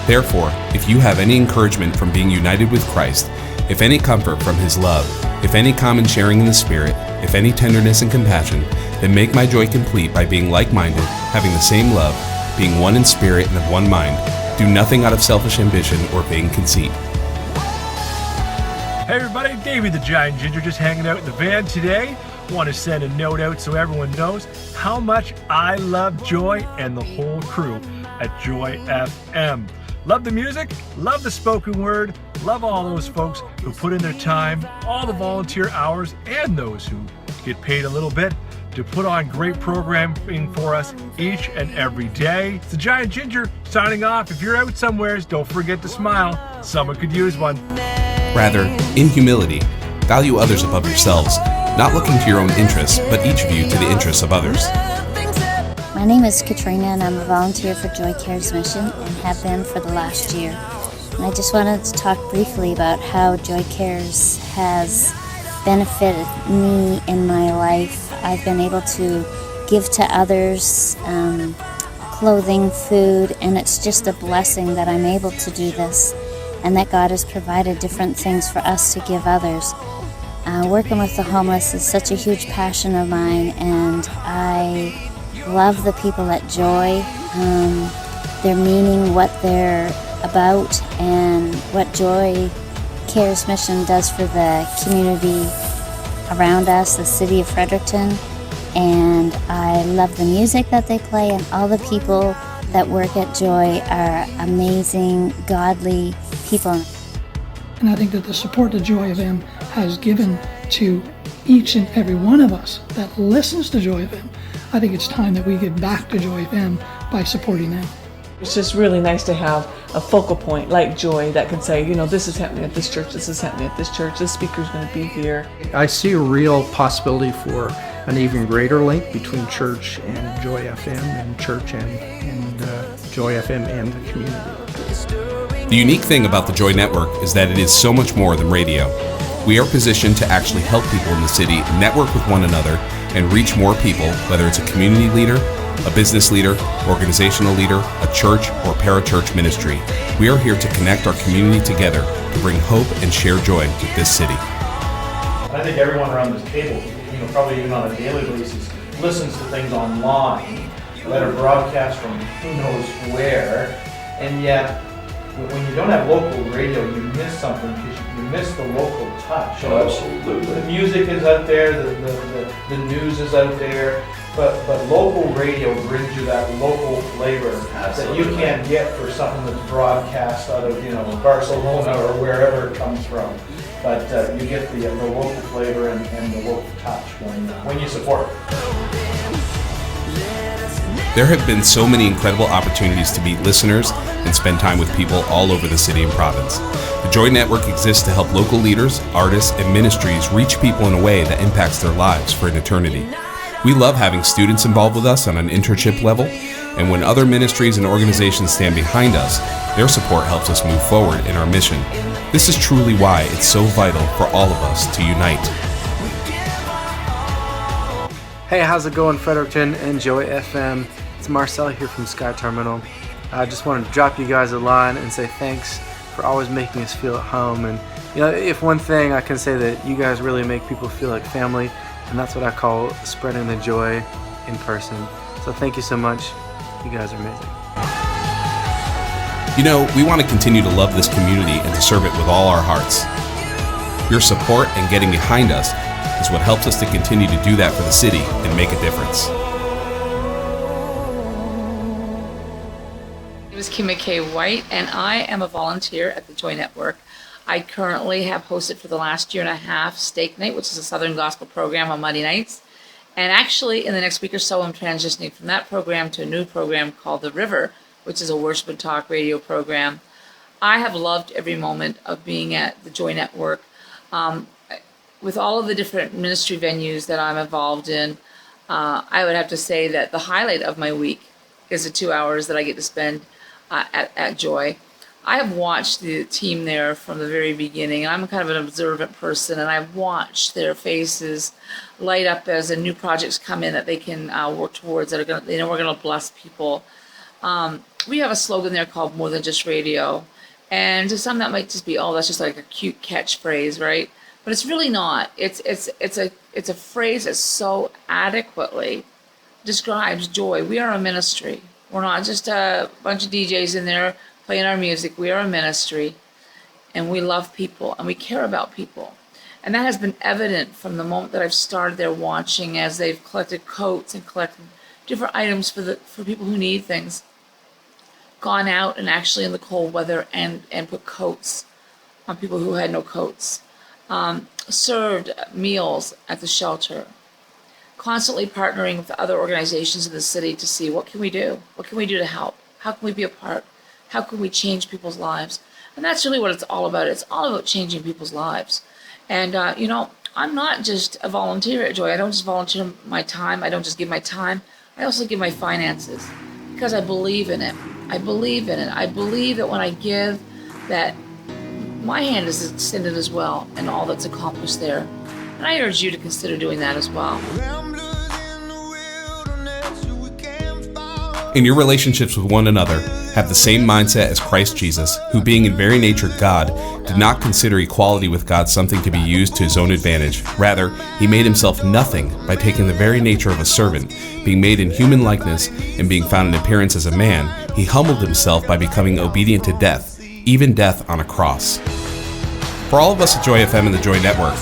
Therefore, if you have any encouragement from being united with Christ, if any comfort from his love, if any common sharing in the Spirit, if any tenderness and compassion, then make my joy complete by being like-minded, having the same love, being one in spirit and of one mind. Do nothing out of selfish ambition or vain conceit. Hey everybody, Davey the Giant Ginger just hanging out in the van today. Want to send a note out so everyone knows how much I love Joy and the whole crew at Joy FM. Love the music, love the spoken word, love all those folks who put in their time, all the volunteer hours, and those who get paid a little bit to put on great programming for us each and every day. It's the Giant Ginger signing off. If you're out somewheres, don't forget to smile. Someone could use one. Rather, in humility, value others above yourselves, not looking to your own interests, but each of you to the interests of others. My name is Katrina and I'm a volunteer for Joy Cares Mission and have been for the last year. And I just wanted to talk briefly about how Joy Cares has benefited me in my life. I've been able to give to others clothing, food, and it's just a blessing that I'm able to do this and that God has provided different things for us to give others. Working with the homeless is such a huge passion of mine, and I love the people at Joy. They're meaning what they're about and what Joy Cares Mission does for the community around us, the city of Fredericton. And I love the music that they play, and all the people that work at Joy are amazing, godly people. And I think that the support that Joy FM has given to each and every one of us that listens to Joy FM, I think it's time that we give back to Joy FM by supporting them. It's just really nice to have a focal point like Joy that can say, you know, this is happening at this church, this is happening at this church, this speaker's going to be here. I see a real possibility for an even greater link between church and Joy FM, and church and Joy FM and the community. The unique thing about the Joy Network is that it is so much more than radio. We are positioned to actually help people in the city network with one another and reach more people, whether it's a community leader, a business leader, organizational leader, a church, or parachurch ministry. We are here to connect our community together to bring hope and share joy with this city. I think everyone around this table, probably even on a daily basis, listens to things online that are broadcast from who knows where, and yet when you don't have local radio, you miss something because you miss the local touch. Oh, absolutely. The music is out there, the news is out there, but local radio brings you that local flavor that you can't get for something that's broadcast out of Barcelona or wherever it comes from. But you get the local flavor and the local touch when you support it. There have been so many incredible opportunities to meet listeners and spend time with people all over the city and province. The Joy Network exists to help local leaders, artists, and ministries reach people in a way that impacts their lives for an eternity. We love having students involved with us on an internship level, and when other ministries and organizations stand behind us, their support helps us move forward in our mission. This is truly why it's so vital for all of us to unite. Hey, how's it going, Fredericton and Joy FM? It's Marcel here from Sky Terminal. I just wanted to drop you guys a line and say thanks for always making us feel at home. And if one thing I can say that you guys really make people feel like family, and that's what I call spreading the joy in person. So thank you so much. You guys are amazing. We want to continue to love this community and to serve it with all our hearts. Your support and getting behind us is what helps us to continue to do that for the city and make a difference. My name is Kim McKay White, and I am a volunteer at the Joy Network. I currently have hosted for the last year and a half Steak Night, which is a Southern Gospel program on Monday nights. And actually, in the next week or so, I'm transitioning from that program to a new program called The River, which is a worship and talk radio program. I have loved every moment of being at the Joy Network. With all of the different ministry venues that I'm involved in, I would have to say that the highlight of my week is the 2 hours that I get to spend at Joy. I have watched the team there from the very beginning. I'm kind of an observant person, and I've watched their faces light up as the new projects come in that they can work towards that are going to, we're going to bless people. We have a slogan there called More Than Just Radio. And to some that might just be, oh, that's just like a cute catchphrase, right? But it's really not. It's a phrase that so adequately describes joy. We are a ministry. We're not just a bunch of DJs in there playing our music. We are a ministry, and we love people, and we care about people. And that has been evident from the moment that I've started there watching as they've collected coats and collected different items for people who need things. Gone out and actually in the cold weather and put coats on people who had no coats. Served meals at the shelter. Constantly partnering with other organizations in the city to see what can we do? What can we do to help? How can we be a part? How can we change people's lives? And that's really what it's all about. It's all about changing people's lives. And, I'm not just a volunteer at Joy. I don't just volunteer my time. I don't just give my time. I also give my finances because I believe in it. I believe in it. I believe that when I give, that my hand is extended as well in all that's accomplished there. And I urge you to consider doing that as well. In your relationships with one another, have the same mindset as Christ Jesus, who being in very nature God, did not consider equality with God something to be used to his own advantage. Rather, he made himself nothing by taking the very nature of a servant. Being made in human likeness and being found in appearance as a man, he humbled himself by becoming obedient to death, even death on a cross. For all of us at Joy FM and the Joy Network,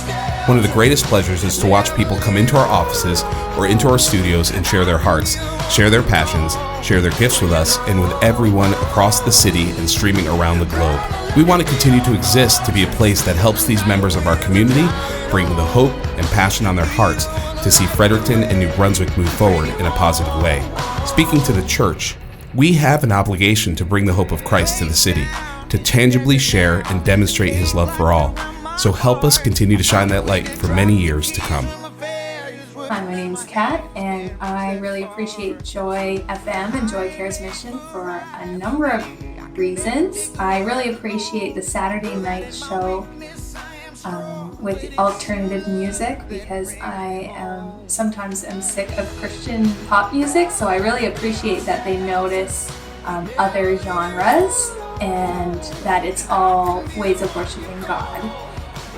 one of the greatest pleasures is to watch people come into our offices or into our studios and share their hearts, share their passions, share their gifts with us and with everyone across the city and streaming around the globe. We want to continue to exist to be a place that helps these members of our community bring the hope and passion on their hearts to see Fredericton and New Brunswick move forward in a positive way. Speaking to the church, we have an obligation to bring the hope of Christ to the city, to tangibly share and demonstrate his love for all. So help us continue to shine that light for many years to come. Hi, my name is Kat, and I really appreciate Joy FM and Joy Cares Mission for a number of reasons. I really appreciate the Saturday night show with alternative music because I sometimes am sick of Christian pop music, so I really appreciate that they notice other genres and that it's all ways of worshiping God.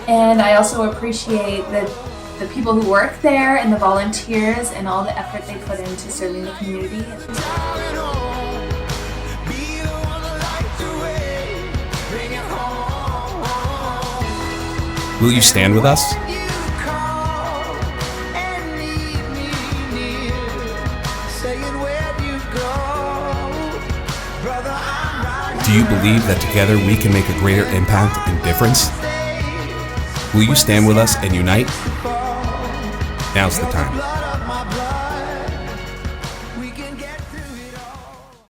And I also appreciate the people who work there and the volunteers and all the effort they put into serving the community. Will you stand with us? Do you believe that together we can make a greater impact and difference? Will you stand with us and unite? Now's the time.